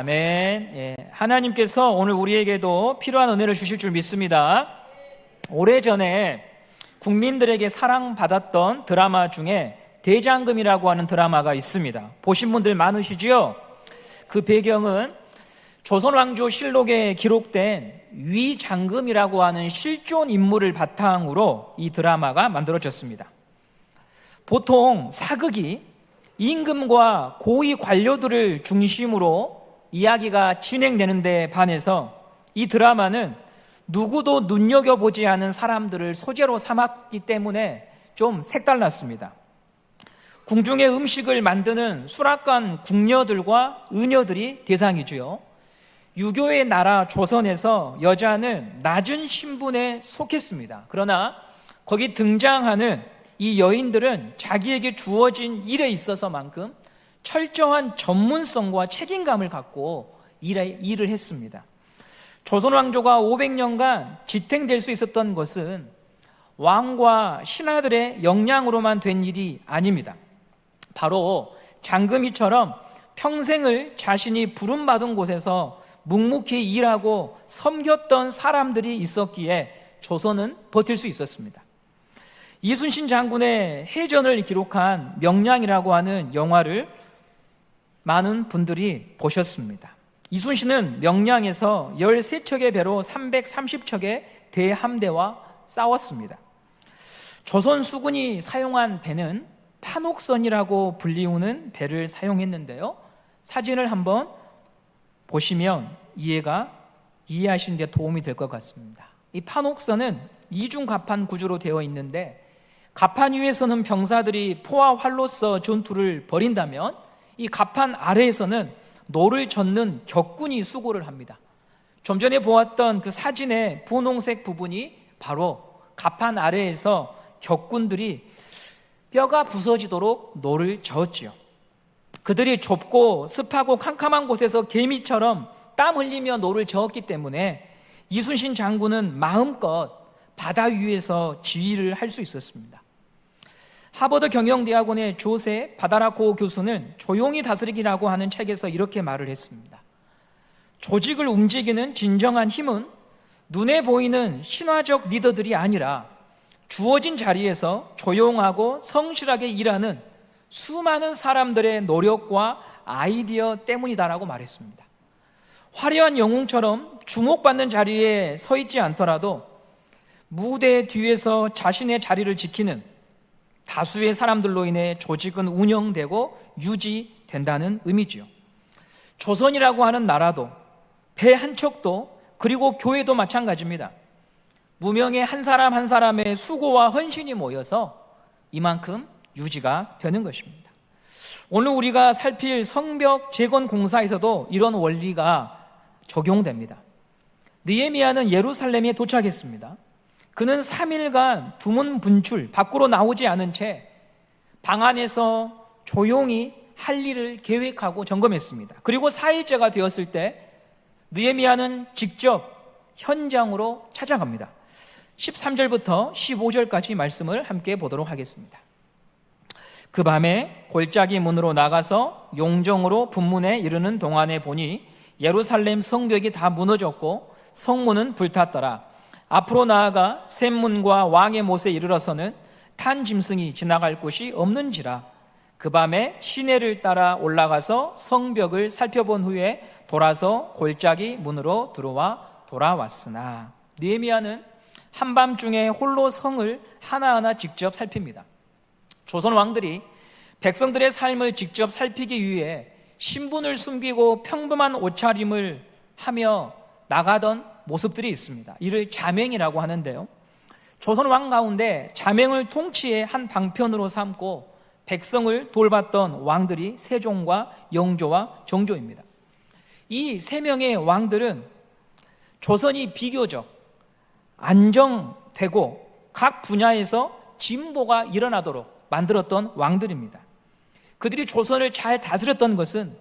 아멘. 예, 하나님께서 오늘 우리에게도 필요한 은혜를 주실 줄 믿습니다. 오래전에 국민들에게 사랑받았던 드라마 중에 대장금이라고 하는 드라마가 있습니다. 보신 분들 많으시죠? 그 배경은 조선왕조실록에 기록된 위장금이라고 하는 실존 인물을 바탕으로 이 드라마가 만들어졌습니다. 보통 사극이 임금과 고위 관료들을 중심으로 이야기가 진행되는데 반해서 이 드라마는 누구도 눈여겨보지 않은 사람들을 소재로 삼았기 때문에 좀 색달랐습니다. 궁중의 음식을 만드는 수락관 궁녀들과 의녀들이 대상이지요. 유교의 나라 조선에서 여자는 낮은 신분에 속했습니다. 그러나 거기 등장하는 이 여인들은 자기에게 주어진 일에 있어서만큼 철저한 전문성과 책임감을 갖고 일을 했습니다. 조선 왕조가 500년간 지탱될 수 있었던 것은 왕과 신하들의 역량으로만 된 일이 아닙니다. 바로 장금이처럼 평생을 자신이 부름받은 곳에서 묵묵히 일하고 섬겼던 사람들이 있었기에 조선은 버틸 수 있었습니다. 이순신 장군의 해전을 기록한 명량이라고 하는 영화를 많은 분들이 보셨습니다. 이순신은 명량에서 13척의 배로 330척의 대함대와 싸웠습니다. 조선 수군이 사용한 배는 판옥선이라고 불리우는 배를 사용했는데요, 사진을 한번 보시면 이해하시는 데 도움이 될 것 같습니다. 이 판옥선은 이중갑판 구조로 되어 있는데, 갑판 위에서는 병사들이 포와 활로서 전투를 벌인다면 이 갑판 아래에서는 노를 젓는 격군이 수고를 합니다. 좀 전에 보았던 그 사진의 분홍색 부분이 바로 갑판 아래에서 격군들이 뼈가 부서지도록 노를 저었지요. 그들이 좁고 습하고 캄캄한 곳에서 개미처럼 땀 흘리며 노를 저었기 때문에 이순신 장군은 마음껏 바다 위에서 지휘를 할 수 있었습니다. 하버드 경영대학원의 조세 바다라코 교수는 조용히 다스리기라고 하는 책에서 이렇게 말을 했습니다. 조직을 움직이는 진정한 힘은 눈에 보이는 신화적 리더들이 아니라 주어진 자리에서 조용하고 성실하게 일하는 수많은 사람들의 노력과 아이디어 때문이다라고 말했습니다. 화려한 영웅처럼 주목받는 자리에 서 있지 않더라도 무대 뒤에서 자신의 자리를 지키는 다수의 사람들로 인해 조직은 운영되고 유지된다는 의미지요. 조선이라고 하는 나라도, 배 한 척도, 그리고 교회도 마찬가지입니다. 무명의 한 사람 한 사람의 수고와 헌신이 모여서 이만큼 유지가 되는 것입니다. 오늘 우리가 살필 성벽 재건 공사에서도 이런 원리가 적용됩니다. 느헤미야는 예루살렘에 도착했습니다. 그는 3일간 두문분출, 밖으로 나오지 않은 채 방 안에서 조용히 할 일을 계획하고 점검했습니다. 그리고 4일째가 되었을 때 느헤미야는 직접 현장으로 찾아갑니다. 13절부터 15절까지 말씀을 함께 보도록 하겠습니다. 그 밤에 골짜기 문으로 나가서 용정으로 분문에 이르는 동안에 보니 예루살렘 성벽이 다 무너졌고 성문은 불탔더라. 앞으로 나아가 샘문과 왕의 못에 이르러서는 탄 짐승이 지나갈 곳이 없는지라. 그 밤에 시내를 따라 올라가서 성벽을 살펴본 후에 돌아서 골짜기 문으로 들어와 돌아왔으나, 느헤미야는 한밤중에 홀로 성을 하나하나 직접 살핍니다. 조선 왕들이 백성들의 삶을 직접 살피기 위해 신분을 숨기고 평범한 옷차림을 하며 나가던 모습들이 있습니다. 이를 자맹이라고 하는데요, 조선 왕 가운데 자맹을 통치의 한 방편으로 삼고 백성을 돌봤던 왕들이 세종과 영조와 정조입니다. 이 세 명의 왕들은 조선이 비교적 안정되고 각 분야에서 진보가 일어나도록 만들었던 왕들입니다. 그들이 조선을 잘 다스렸던 것은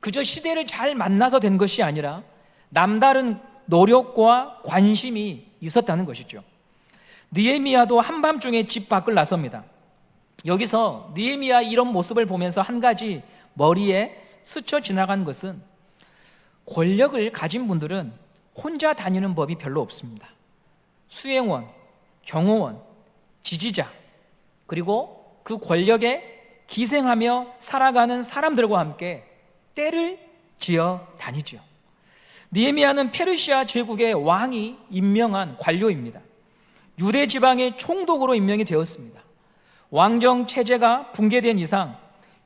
그저 시대를 잘 만나서 된 것이 아니라 남다른 노력과 관심이 있었다는 것이죠. 느헤미야도 한밤중에 집 밖을 나섭니다. 여기서 느헤미야 이런 모습을 보면서 한 가지 머리에 스쳐 지나간 것은 권력을 가진 분들은 혼자 다니는 법이 별로 없습니다. 수행원, 경호원, 지지자, 그리고 그 권력에 기생하며 살아가는 사람들과 함께 때를 지어 다니죠. 느헤미야는 페르시아 제국의 왕이 임명한 관료입니다. 유대 지방의 총독으로 임명이 되었습니다. 왕정 체제가 붕괴된 이상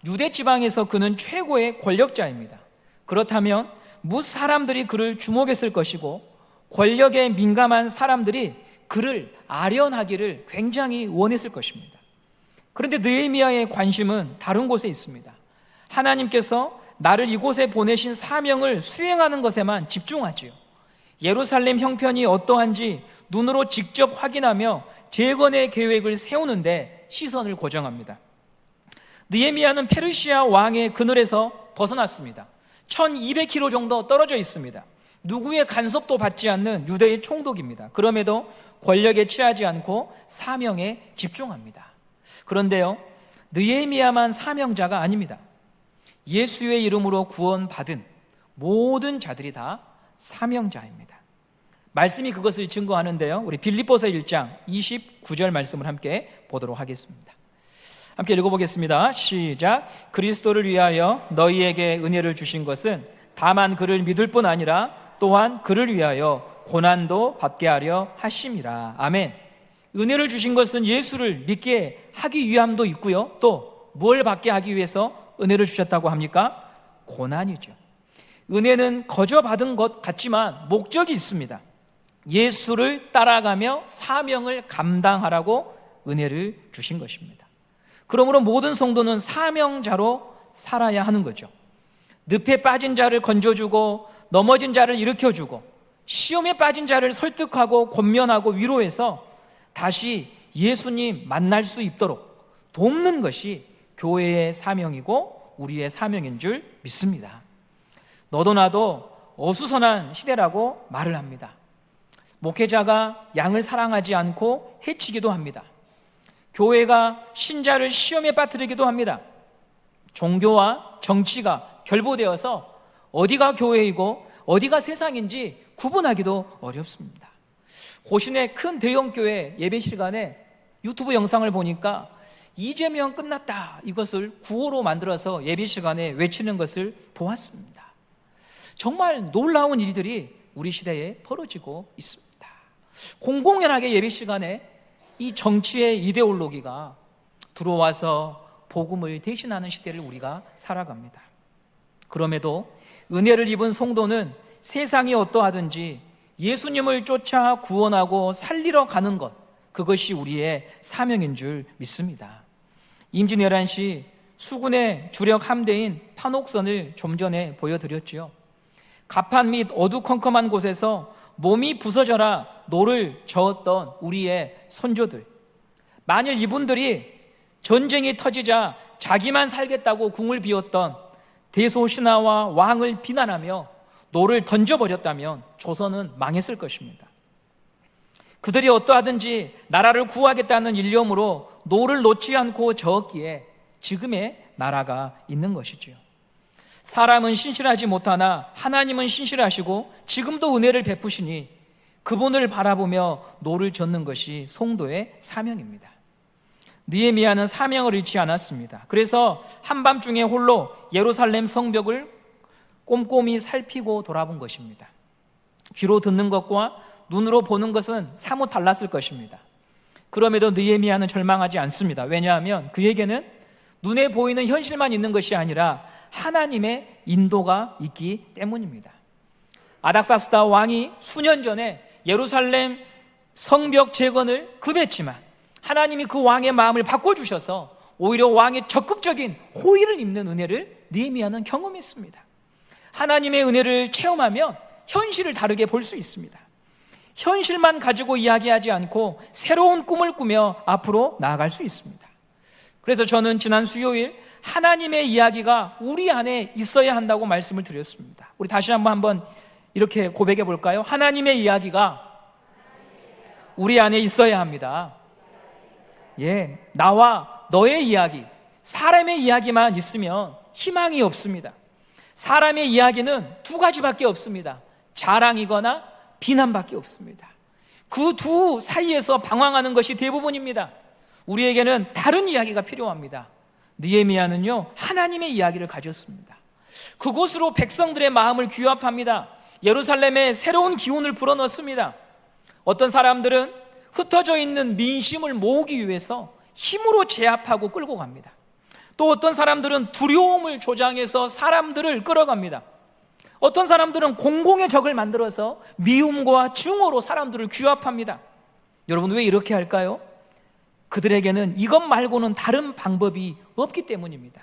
유대 지방에서 그는 최고의 권력자입니다. 그렇다면 무사람들이 그를 주목했을 것이고 권력에 민감한 사람들이 그를 아련하기를 굉장히 원했을 것입니다. 그런데 느헤미야의 관심은 다른 곳에 있습니다. 하나님께서 나를 이곳에 보내신 사명을 수행하는 것에만 집중하지요. 예루살렘 형편이 어떠한지 눈으로 직접 확인하며 재건의 계획을 세우는데 시선을 고정합니다. 느헤미야는 페르시아 왕의 그늘에서 벗어났습니다. 1200km 정도 떨어져 있습니다. 누구의 간섭도 받지 않는 유대의 총독입니다. 그럼에도 권력에 취하지 않고 사명에 집중합니다. 그런데요, 느헤미야만 사명자가 아닙니다. 예수의 이름으로 구원받은 모든 자들이 다 사명자입니다. 말씀이 그것을 증거하는데요, 우리 빌립보서 1장 29절 말씀을 함께 보도록 하겠습니다. 함께 읽어보겠습니다. 시작. 그리스도를 위하여 너희에게 은혜를 주신 것은 다만 그를 믿을 뿐 아니라 또한 그를 위하여 고난도 받게 하려 하심이라. 아멘. 은혜를 주신 것은 예수를 믿게 하기 위함도 있고요, 또 뭘 받게 하기 위해서 은혜를 주셨다고 합니까? 고난이죠. 은혜는 거저 받은 것 같지만 목적이 있습니다. 예수를 따라가며 사명을 감당하라고 은혜를 주신 것입니다. 그러므로 모든 성도는 사명자로 살아야 하는 거죠. 늪에 빠진 자를 건져주고 넘어진 자를 일으켜주고 시험에 빠진 자를 설득하고 권면하고 위로해서 다시 예수님 만날 수 있도록 돕는 것이 교회의 사명이고 우리의 사명인 줄 믿습니다. 너도 나도 어수선한 시대라고 말을 합니다. 목회자가 양을 사랑하지 않고 해치기도 합니다. 교회가 신자를 시험에 빠뜨리기도 합니다. 종교와 정치가 결부되어서 어디가 교회이고 어디가 세상인지 구분하기도 어렵습니다. 고신의 큰 대형교회 예배 시간에 유튜브 영상을 보니까 이재명 끝났다, 이것을 구호로 만들어서 예배 시간에 외치는 것을 보았습니다. 정말 놀라운 일들이 우리 시대에 벌어지고 있습니다. 공공연하게 예배 시간에 이 정치의 이데올로기가 들어와서 복음을 대신하는 시대를 우리가 살아갑니다. 그럼에도 은혜를 입은 성도는 세상이 어떠하든지 예수님을 쫓아 구원하고 살리러 가는 것, 그것이 우리의 사명인 줄 믿습니다. 임진 11시 수군의 주력 함대인 판옥선을 좀 전에 보여드렸지요. 가판 및 어두컴컴한 곳에서 몸이 부서져라 노를 저었던 우리의 선조들, 만일 이분들이 전쟁이 터지자 자기만 살겠다고 궁을 비웠던 대소신하와 왕을 비난하며 노를 던져버렸다면 조선은 망했을 것입니다. 그들이 어떠하든지 나라를 구하겠다는 일념으로 노를 놓지 않고 저었기에 지금의 나라가 있는 것이지요. 사람은 신실하지 못하나 하나님은 신실하시고 지금도 은혜를 베푸시니 그분을 바라보며 노를 젓는 것이 성도의 사명입니다. 느헤미야는 사명을 잃지 않았습니다. 그래서 한밤중에 홀로 예루살렘 성벽을 꼼꼼히 살피고 돌아본 것입니다. 귀로 듣는 것과 눈으로 보는 것은 사뭇 달랐을 것입니다. 그럼에도 느헤미야는 절망하지 않습니다. 왜냐하면 그에게는 눈에 보이는 현실만 있는 것이 아니라 하나님의 인도가 있기 때문입니다. 아닥사스다 왕이 수년 전에 예루살렘 성벽 재건을 금했지만 하나님이 그 왕의 마음을 바꿔주셔서 오히려 왕의 적극적인 호의를 입는 은혜를 느헤미야는 경험했습니다. 하나님의 은혜를 체험하면 현실을 다르게 볼 수 있습니다. 현실만 가지고 이야기하지 않고 새로운 꿈을 꾸며 앞으로 나아갈 수 있습니다. 그래서 저는 지난 수요일 하나님의 이야기가 우리 안에 있어야 한다고 말씀을 드렸습니다. 우리 다시 한번 이렇게 고백해 볼까요? 하나님의 이야기가 우리 안에 있어야 합니다. 예, 나와 너의 이야기, 사람의 이야기만 있으면 희망이 없습니다. 사람의 이야기는 두 가지밖에 없습니다. 자랑이거나 비난밖에 없습니다. 그 두 사이에서 방황하는 것이 대부분입니다. 우리에게는 다른 이야기가 필요합니다. 느헤미야는요, 하나님의 이야기를 가졌습니다. 그곳으로 백성들의 마음을 규합합니다. 예루살렘에 새로운 기운을 불어넣습니다. 어떤 사람들은 흩어져 있는 민심을 모으기 위해서 힘으로 제압하고 끌고 갑니다. 또 어떤 사람들은 두려움을 조장해서 사람들을 끌어갑니다. 어떤 사람들은 공공의 적을 만들어서 미움과 증오로 사람들을 규합합니다. 여러분, 왜 이렇게 할까요? 그들에게는 이것 말고는 다른 방법이 없기 때문입니다.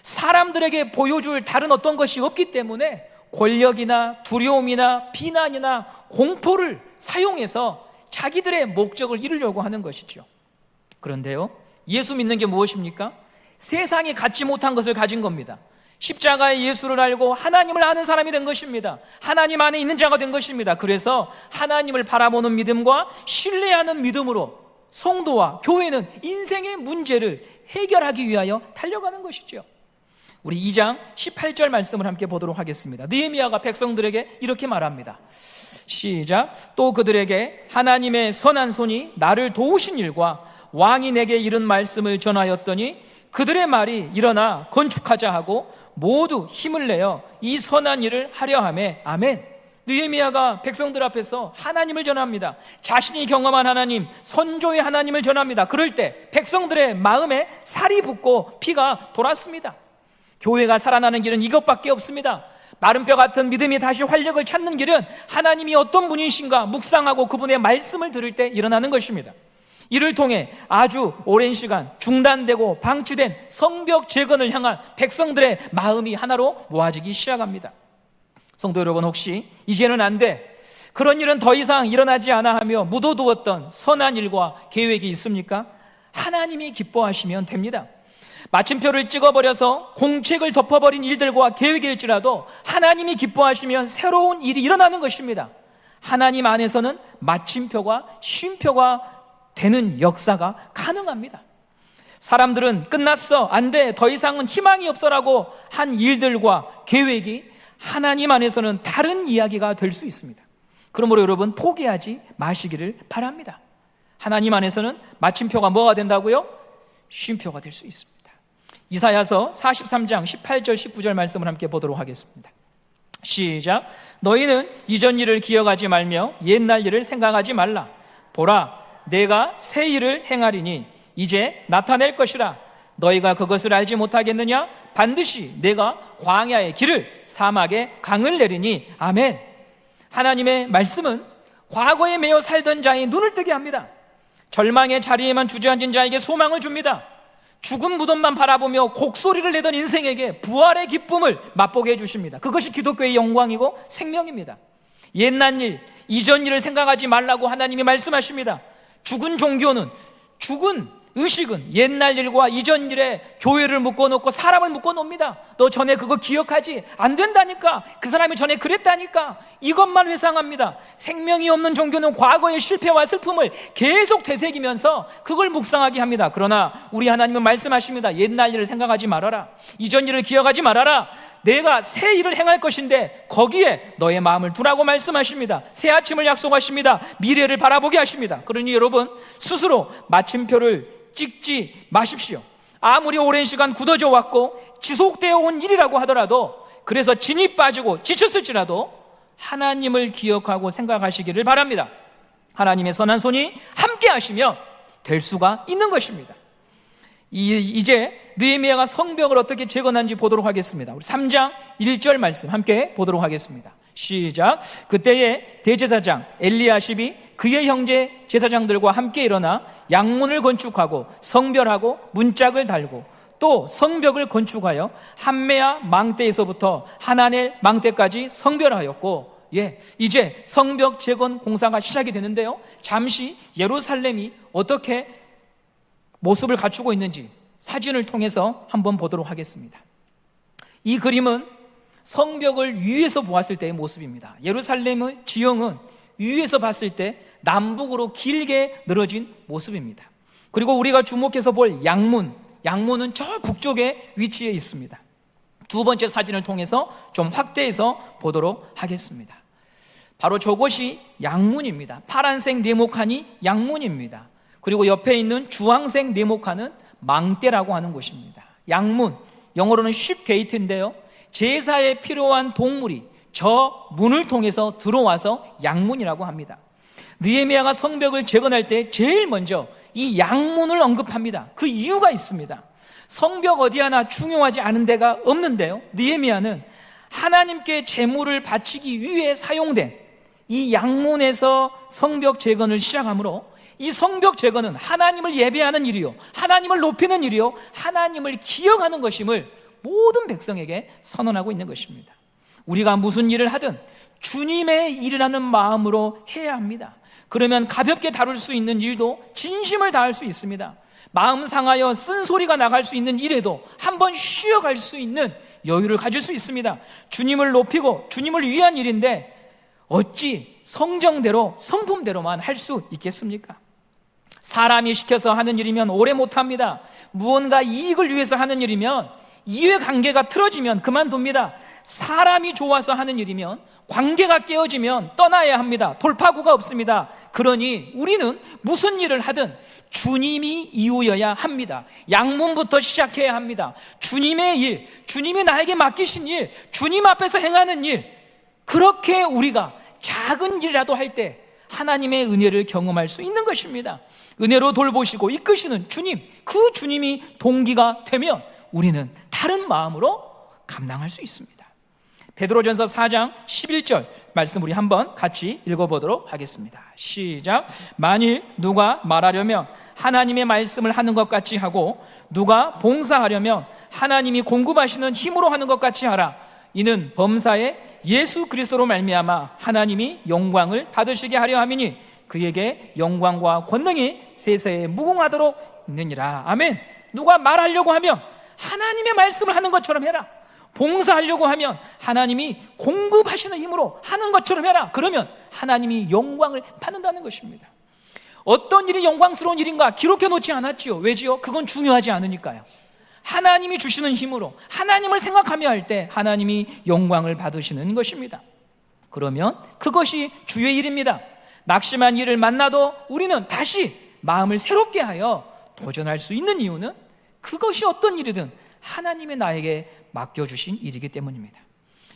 사람들에게 보여줄 다른 어떤 것이 없기 때문에 권력이나 두려움이나 비난이나 공포를 사용해서 자기들의 목적을 이루려고 하는 것이죠. 그런데요, 예수 믿는 게 무엇입니까? 세상이 갖지 못한 것을 가진 겁니다. 십자가의 예수를 알고 하나님을 아는 사람이 된 것입니다. 하나님 안에 있는 자가 된 것입니다. 그래서 하나님을 바라보는 믿음과 신뢰하는 믿음으로 성도와 교회는 인생의 문제를 해결하기 위하여 달려가는 것이죠. 우리 2장 18절 말씀을 함께 보도록 하겠습니다. 느헤미야가 백성들에게 이렇게 말합니다. 시작. 또 그들에게 하나님의 선한 손이 나를 도우신 일과 왕이 내게 이른 말씀을 전하였더니 그들의 말이 일어나 건축하자 하고 모두 힘을 내어 이 선한 일을 하려 하매. 아멘. 느헤미야가 백성들 앞에서 하나님을 전합니다. 자신이 경험한 하나님, 선조의 하나님을 전합니다. 그럴 때 백성들의 마음에 살이 붙고 피가 돌았습니다. 교회가 살아나는 길은 이것밖에 없습니다. 마른 뼈 같은 믿음이 다시 활력을 찾는 길은 하나님이 어떤 분이신가 묵상하고 그분의 말씀을 들을 때 일어나는 것입니다. 이를 통해 아주 오랜 시간 중단되고 방치된 성벽 재건을 향한 백성들의 마음이 하나로 모아지기 시작합니다. 성도 여러분, 혹시 이제는 안 돼, 그런 일은 더 이상 일어나지 않아 하며 묻어두었던 선한 일과 계획이 있습니까? 하나님이 기뻐하시면 됩니다. 마침표를 찍어버려서 공책을 덮어버린 일들과 계획일지라도 하나님이 기뻐하시면 새로운 일이 일어나는 것입니다. 하나님 안에서는 마침표가 쉼표가 되는 역사가 가능합니다. 사람들은 끝났어, 안 돼, 더 이상은 희망이 없어라고 한 일들과 계획이 하나님 안에서는 다른 이야기가 될 수 있습니다. 그러므로 여러분, 포기하지 마시기를 바랍니다. 하나님 안에서는 마침표가 뭐가 된다고요? 쉼표가 될 수 있습니다. 이사야서 43장 18절 19절 말씀을 함께 보도록 하겠습니다. 시작. 너희는 이전 일을 기억하지 말며 옛날 일을 생각하지 말라. 보라, 내가 새 일을 행하리니 이제 나타낼 것이라. 너희가 그것을 알지 못하겠느냐? 반드시 내가 광야의 길을 사막에 강을 내리니. 아멘. 하나님의 말씀은 과거에 매여 살던 자의 눈을 뜨게 합니다. 절망의 자리에만 주저앉은 자에게 소망을 줍니다. 죽은 무덤만 바라보며 곡소리를 내던 인생에게 부활의 기쁨을 맛보게 해주십니다. 그것이 기독교의 영광이고 생명입니다. 옛날 일, 이전 일을 생각하지 말라고 하나님이 말씀하십니다. 죽은 종교는, 죽은 의식은 옛날 일과 이전 일에 교회를 묶어놓고 사람을 묶어놓습니다. 너 전에 그거 기억하지? 안 된다니까. 그 사람이 전에 그랬다니까. 이것만 회상합니다. 생명이 없는 종교는 과거의 실패와 슬픔을 계속 되새기면서 그걸 묵상하게 합니다. 그러나 우리 하나님은 말씀하십니다. 옛날 일을 생각하지 말아라. 이전 일을 기억하지 말아라. 내가 새 일을 행할 것인데 거기에 너의 마음을 두라고 말씀하십니다. 새 아침을 약속하십니다. 미래를 바라보게 하십니다. 그러니 여러분, 스스로 마침표를 찍지 마십시오. 아무리 오랜 시간 굳어져 왔고 지속되어 온 일이라고 하더라도, 그래서 진이 빠지고 지쳤을지라도 하나님을 기억하고 생각하시기를 바랍니다. 하나님의 선한 손이 함께 하시면 될 수가 있는 것입니다. 이제 느헤미야가 성벽을 어떻게 재건한지 보도록 하겠습니다. 우리 3장 1절 말씀 함께 보도록 하겠습니다. 시작. 그때에 대제사장 엘리야십이 그의 형제 제사장들과 함께 일어나 양문을 건축하고 성별하고 문짝을 달고 또 성벽을 건축하여 한메아 망대에서부터 하나넬 망대까지 성별하였고, 이제 성벽 재건 공사가 시작이 되는데요, 잠시 예루살렘이 어떻게 모습을 갖추고 있는지 사진을 통해서 한번 보도록 하겠습니다. 이 그림은 성벽을 위에서 보았을 때의 모습입니다. 예루살렘의 지형은 위에서 봤을 때 남북으로 길게 늘어진 모습입니다. 그리고 우리가 주목해서 볼 양문은 저 북쪽에 위치해 있습니다. 두 번째 사진을 통해서 좀 확대해서 보도록 하겠습니다. 바로 저것이 양문입니다. 파란색 네모칸이 양문입니다. 그리고 옆에 있는 주황색 네모칸은 망대라고 하는 곳입니다. 양문, 영어로는 sheep gate인데요, 제사에 필요한 동물이 저 문을 통해서 들어와서 양문이라고 합니다. 느헤미야가 성벽을 재건할 때 제일 먼저 이 양문을 언급합니다. 그 이유가 있습니다. 성벽 어디 하나 중요하지 않은 데가 없는데요, 느헤미야는 하나님께 제물을 바치기 위해 사용된 이 양문에서 성벽 재건을 시작하므로 이 성벽 재건은 하나님을 예배하는 일이요, 하나님을 높이는 일이요, 하나님을 기억하는 것임을 모든 백성에게 선언하고 있는 것입니다. 우리가 무슨 일을 하든 주님의 일이라는 마음으로 해야 합니다. 그러면 가볍게 다룰 수 있는 일도 진심을 다할 수 있습니다. 마음 상하여 쓴소리가 나갈 수 있는 일에도 한번 쉬어갈 수 있는 여유를 가질 수 있습니다. 주님을 높이고 주님을 위한 일인데 어찌 성정대로 성품대로만 할 수 있겠습니까? 사람이 시켜서 하는 일이면 오래 못합니다. 무언가 이익을 위해서 하는 일이면 이해관계가 틀어지면 그만둡니다. 사람이 좋아서 하는 일이면 관계가 깨어지면 떠나야 합니다. 돌파구가 없습니다. 그러니 우리는 무슨 일을 하든 주님이 이유여야 합니다. 양문부터 시작해야 합니다. 주님의 일, 주님이 나에게 맡기신 일, 주님 앞에서 행하는 일, 그렇게 우리가 작은 일이라도 할 때 하나님의 은혜를 경험할 수 있는 것입니다. 은혜로 돌보시고 이끄시는 주님, 그 주님이 동기가 되면 우리는 다른 마음으로 감당할 수 있습니다. 베드로전서 4장 11절 말씀 우리 한번 같이 읽어보도록 하겠습니다. 시작. 만일 누가 말하려면 하나님의 말씀을 하는 것 같이 하고 누가 봉사하려면 하나님이 공급하시는 힘으로 하는 것 같이 하라. 이는 범사에 예수 그리스도로 말미암아 하나님이 영광을 받으시게 하려 함이니 그에게 영광과 권능이 세세에 무궁하도록 있느니라. 아멘. 누가 말하려고 하면 하나님의 말씀을 하는 것처럼 해라. 봉사하려고 하면 하나님이 공급하시는 힘으로 하는 것처럼 해라. 그러면 하나님이 영광을 받는다는 것입니다. 어떤 일이 영광스러운 일인가 기록해 놓지 않았지요. 왜지요? 그건 중요하지 않으니까요. 하나님이 주시는 힘으로 하나님을 생각하며 할 때 하나님이 영광을 받으시는 것입니다. 그러면 그것이 주의 일입니다. 낙심한 일을 만나도 우리는 다시 마음을 새롭게 하여 도전할 수 있는 이유는 그것이 어떤 일이든 하나님의 나에게 맡겨주신 일이기 때문입니다.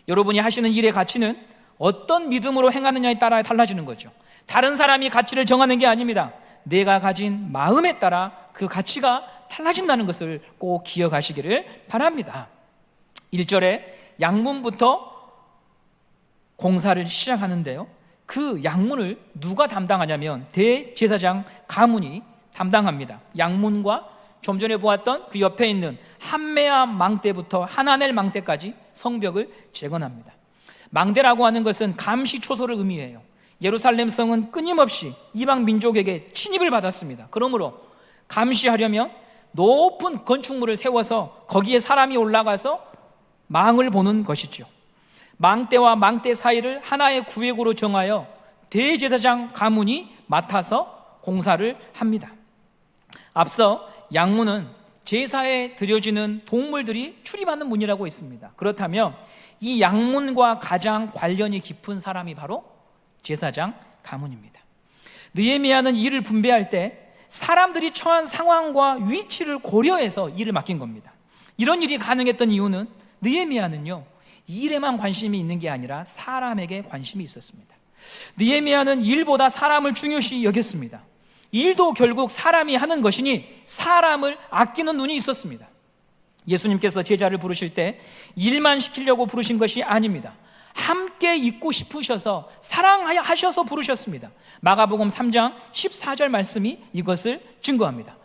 여러분이 하시는 일의 가치는 어떤 믿음으로 행하느냐에 따라 달라지는 거죠. 다른 사람이 가치를 정하는 게 아닙니다. 내가 가진 마음에 따라 그 가치가 달라진다는 것을 꼭 기억하시기를 바랍니다. 1절에 양문부터 공사를 시작하는데요, 그 양문을 누가 담당하냐면 대제사장 가문이 담당합니다. 양문과 좀 전에 보았던 그 옆에 있는 한메아 망대부터 하나넬 망대까지 성벽을 재건합니다. 망대라고 하는 것은 감시 초소를 의미해요. 예루살렘 성은 끊임없이 이방 민족에게 침입을 받았습니다. 그러므로 감시하려면 높은 건축물을 세워서 거기에 사람이 올라가서 망을 보는 것이죠. 망대와 망대 사이를 하나의 구획으로 정하여 대제사장 가문이 맡아서 공사를 합니다. 앞서 양문은 제사에 드려지는 동물들이 출입하는 문이라고 있습니다. 그렇다면 이 양문과 가장 관련이 깊은 사람이 바로 제사장 가문입니다. 느헤미야는 일을 분배할 때 사람들이 처한 상황과 위치를 고려해서 일을 맡긴 겁니다. 이런 일이 가능했던 이유는 느헤미야는요, 일에만 관심이 있는 게 아니라 사람에게 관심이 있었습니다. 느헤미야는 일보다 사람을 중요시 여겼습니다. 일도 결국 사람이 하는 것이니 사람을 아끼는 눈이 있었습니다. 예수님께서 제자를 부르실 때 일만 시키려고 부르신 것이 아닙니다. 함께 있고 싶으셔서 사랑하셔서 부르셨습니다. 마가복음 3장 14절 말씀이 이것을 증거합니다.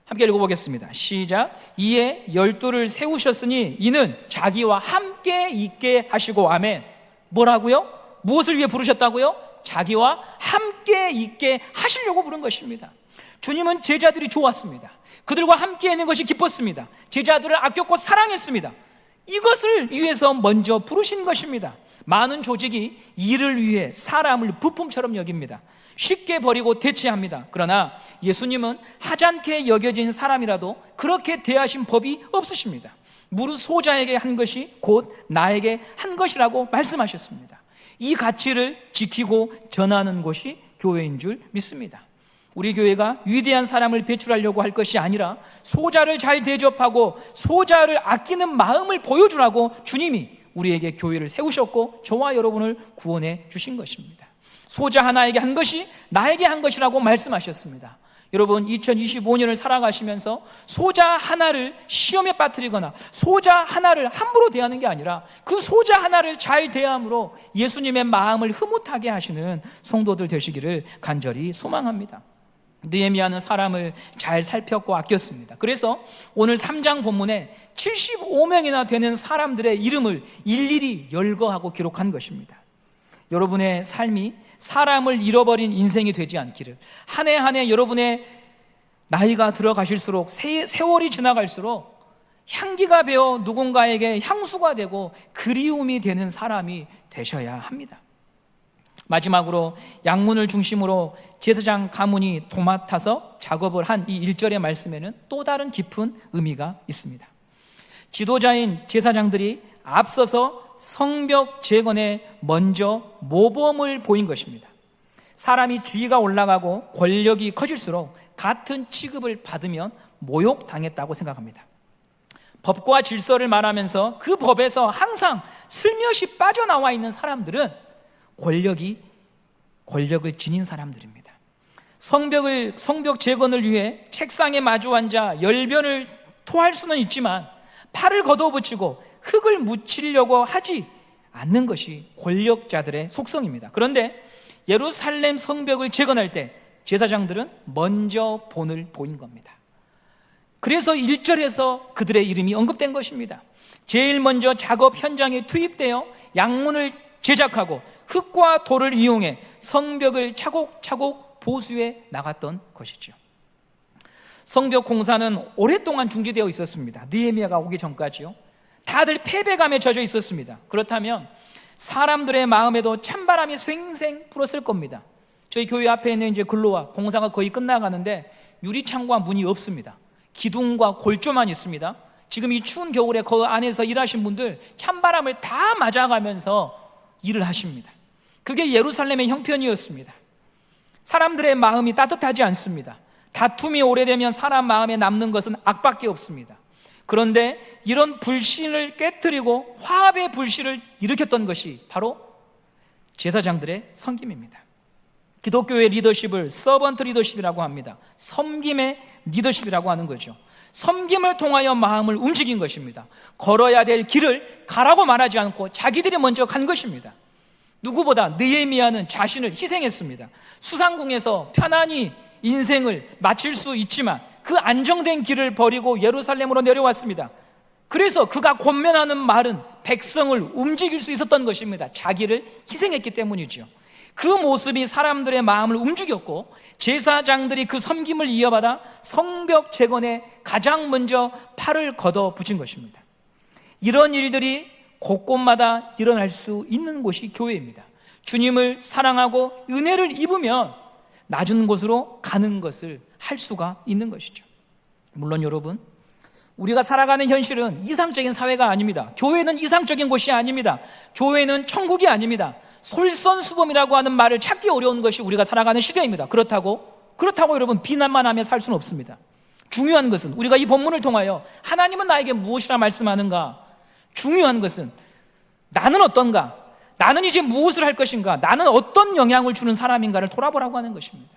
함께 읽어보겠습니다. 시작. 이에 12를 세우셨으니 이는 자기와 함께 있게 하시고. 아멘. 뭐라고요? 무엇을 위해 부르셨다고요? 자기와 함께 있게 하시려고 부른 것입니다. 주님은 제자들이 좋았습니다. 그들과 함께 있는 것이 기뻤습니다. 제자들을 아꼈고 사랑했습니다. 이것을 위해서 먼저 부르신 것입니다. 많은 조직이 일을 위해 사람을 부품처럼 여깁니다. 쉽게 버리고 대체합니다. 그러나 예수님은 하찮게 여겨진 사람이라도 그렇게 대하신 법이 없으십니다. 무릇 소자에게 한 것이 곧 나에게 한 것이라고 말씀하셨습니다. 이 가치를 지키고 전하는 곳이 교회인 줄 믿습니다. 우리 교회가 위대한 사람을 배출하려고 할 것이 아니라 소자를 잘 대접하고 소자를 아끼는 마음을 보여주라고 주님이 우리에게 교회를 세우셨고 저와 여러분을 구원해 주신 것입니다. 소자 하나에게 한 것이 나에게 한 것이라고 말씀하셨습니다. 여러분, 2025년을 살아가시면서 소자 하나를 시험에 빠뜨리거나 소자 하나를 함부로 대하는 게 아니라 그 소자 하나를 잘 대함으로 예수님의 마음을 흐뭇하게 하시는 성도들 되시기를 간절히 소망합니다. 느헤미야는 사람을 잘 살폈고 아꼈습니다. 그래서 오늘 3장 본문에 75명이나 되는 사람들의 이름을 일일이 열거하고 기록한 것입니다. 여러분의 삶이 사람을 잃어버린 인생이 되지 않기를, 한 해 한 해 여러분의 나이가 들어가실수록, 세월이 지나갈수록 향기가 배어 누군가에게 향수가 되고 그리움이 되는 사람이 되셔야 합니다. 마지막으로 양문을 중심으로 제사장 가문이 도맡아서 작업을 한 이 1절의 말씀에는 또 다른 깊은 의미가 있습니다. 지도자인 제사장들이 앞서서 성벽 재건에 먼저 모범을 보인 것입니다. 사람이 지위가 올라가고 권력이 커질수록 같은 취급을 받으면 모욕당했다고 생각합니다. 법과 질서를 말하면서 그 법에서 항상 슬며시 빠져나와 있는 사람들은 권력을 지닌 사람들입니다. 성벽 재건을 위해 책상에 마주 앉아 열변을 토할 수는 있지만 팔을 걷어붙이고 흙을 묻히려고 하지 않는 것이 권력자들의 속성입니다. 그런데 예루살렘 성벽을 재건할 때 제사장들은 먼저 본을 보인 겁니다. 그래서 1절에서 그들의 이름이 언급된 것입니다. 제일 먼저 작업 현장에 투입되어 양문을 제작하고 흙과 돌을 이용해 성벽을 차곡차곡 보수해 나갔던 것이죠. 성벽 공사는 오랫동안 중지되어 있었습니다. 느헤미야가 오기 전까지요. 다들 패배감에 젖어 있었습니다. 그렇다면 사람들의 마음에도 찬바람이 쇳쇳 불었을 겁니다. 저희 교회 앞에 있는 이제 근로와 공사가 거의 끝나가는데 유리창과 문이 없습니다. 기둥과 골조만 있습니다. 지금 이 추운 겨울에 그 안에서 일하신 분들 찬바람을 다 맞아가면서 일을 하십니다. 그게 예루살렘의 형편이었습니다. 사람들의 마음이 따뜻하지 않습니다. 다툼이 오래되면 사람 마음에 남는 것은 악밖에 없습니다. 그런데 이런 불신을 깨뜨리고 화합의 불씨를 일으켰던 것이 바로 제사장들의 섬김입니다. 기독교의 리더십을 서번트 리더십이라고 합니다. 섬김의 리더십이라고 하는 거죠. 섬김을 통하여 마음을 움직인 것입니다. 걸어야 될 길을 가라고 말하지 않고 자기들이 먼저 간 것입니다. 누구보다 느헤미야는 자신을 희생했습니다. 수상궁에서 편안히 인생을 마칠 수 있지만 그 안정된 길을 버리고 예루살렘으로 내려왔습니다. 그래서 그가 권면하는 말은 백성을 움직일 수 있었던 것입니다. 자기를 희생했기 때문이죠. 그 모습이 사람들의 마음을 움직였고 제사장들이 그 섬김을 이어받아 성벽 재건에 가장 먼저 팔을 걷어 붙인 것입니다. 이런 일들이 곳곳마다 일어날 수 있는 곳이 교회입니다. 주님을 사랑하고 은혜를 입으면 낮은 곳으로 가는 것을 할 수가 있는 것이죠. 물론 여러분, 우리가 살아가는 현실은 이상적인 사회가 아닙니다. 교회는 이상적인 곳이 아닙니다. 교회는 천국이 아닙니다. 솔선수범이라고 하는 말을 찾기 어려운 것이 우리가 살아가는 시대입니다. 그렇다고 여러분 비난만 하며 살 수는 없습니다. 중요한 것은 우리가 이 본문을 통하여 하나님은 나에게 무엇이라 말씀하는가, 중요한 것은 나는 어떤가, 나는 이제 무엇을 할 것인가, 나는 어떤 영향을 주는 사람인가를 돌아보라고 하는 것입니다.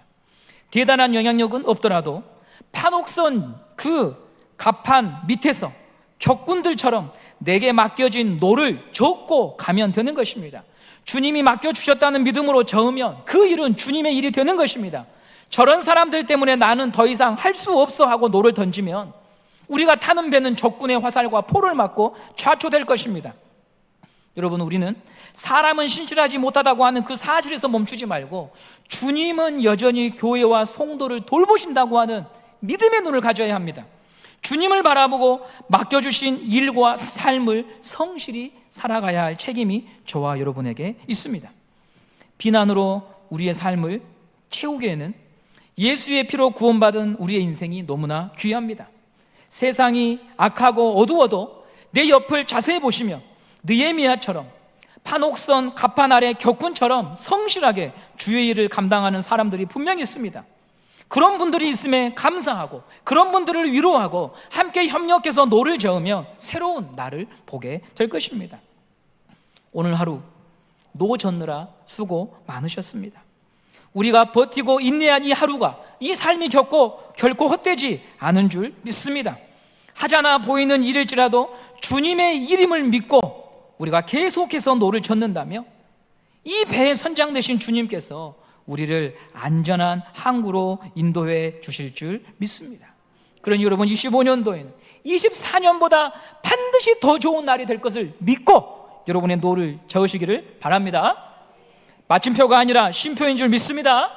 대단한 영향력은 없더라도 판옥선 그 갑판 밑에서 격군들처럼 내게 맡겨진 노를 젓고 가면 되는 것입니다. 주님이 맡겨주셨다는 믿음으로 저으면 그 일은 주님의 일이 되는 것입니다. 저런 사람들 때문에 나는 더 이상 할 수 없어 하고 노를 던지면 우리가 타는 배는 적군의 화살과 포를 맞고 좌초될 것입니다. 여러분, 우리는 사람은 신실하지 못하다고 하는 그 사실에서 멈추지 말고 주님은 여전히 교회와 성도를 돌보신다고 하는 믿음의 눈을 가져야 합니다. 주님을 바라보고 맡겨주신 일과 삶을 성실히 살아가야 할 책임이 저와 여러분에게 있습니다. 비난으로 우리의 삶을 채우기에는 예수의 피로 구원받은 우리의 인생이 너무나 귀합니다. 세상이 악하고 어두워도 내 옆을 자세히 보시면 느헤미야처럼 판옥선 갑판 아래 격군처럼 성실하게 주의 일을 감당하는 사람들이 분명히 있습니다. 그런 분들이 있음에 감사하고 그런 분들을 위로하고 함께 협력해서 노를 저으며 새로운 날을 보게 될 것입니다. 오늘 하루 노 젓느라 수고 많으셨습니다. 우리가 버티고 인내한 이 하루가, 이 삶이 결코 헛되지 않은 줄 믿습니다. 하찮아 보이는 일일지라도 주님의 일임을 믿고 우리가 계속해서 노를 젓는다며 이 배의 선장 되신 주님께서 우리를 안전한 항구로 인도해 주실 줄 믿습니다. 그러니 여러분, 25년도에는 24년보다 반드시 더 좋은 날이 될 것을 믿고 여러분의 노를 저으시기를 바랍니다. 마침표가 아니라 쉼표인 줄 믿습니다.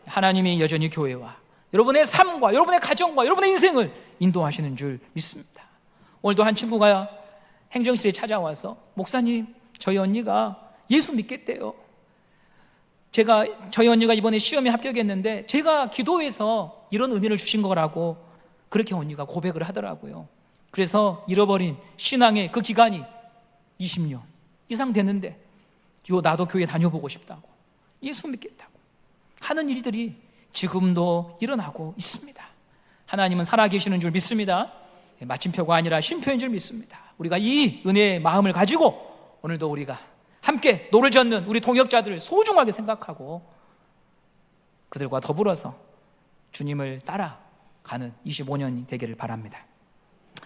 하나님이 여전히 교회와 여러분의 삶과 여러분의 가정과 여러분의 인생을 인도하시는 줄 믿습니다. 오늘도 한 친구가 행정실에 찾아와서, 목사님, 저희 언니가 예수 믿겠대요. 저희 언니가 이번에 시험에 합격했는데 제가 기도해서 이런 은혜를 주신 거라고 그렇게 언니가 고백을 하더라고요. 그래서 잃어버린 신앙의 그 기간이 20년 이상 됐는데 나도 교회 다녀보고 싶다고, 예수 믿겠다고 하는 일들이 지금도 일어나고 있습니다. 하나님은 살아계시는 줄 믿습니다. 마침표가 아니라 쉼표인 줄 믿습니다. 우리가 이 은혜의 마음을 가지고 오늘도 우리가 함께 노를 젓는 우리 동역자들을 소중하게 생각하고 그들과 더불어서 주님을 따라가는 25년이 되기를 바랍니다.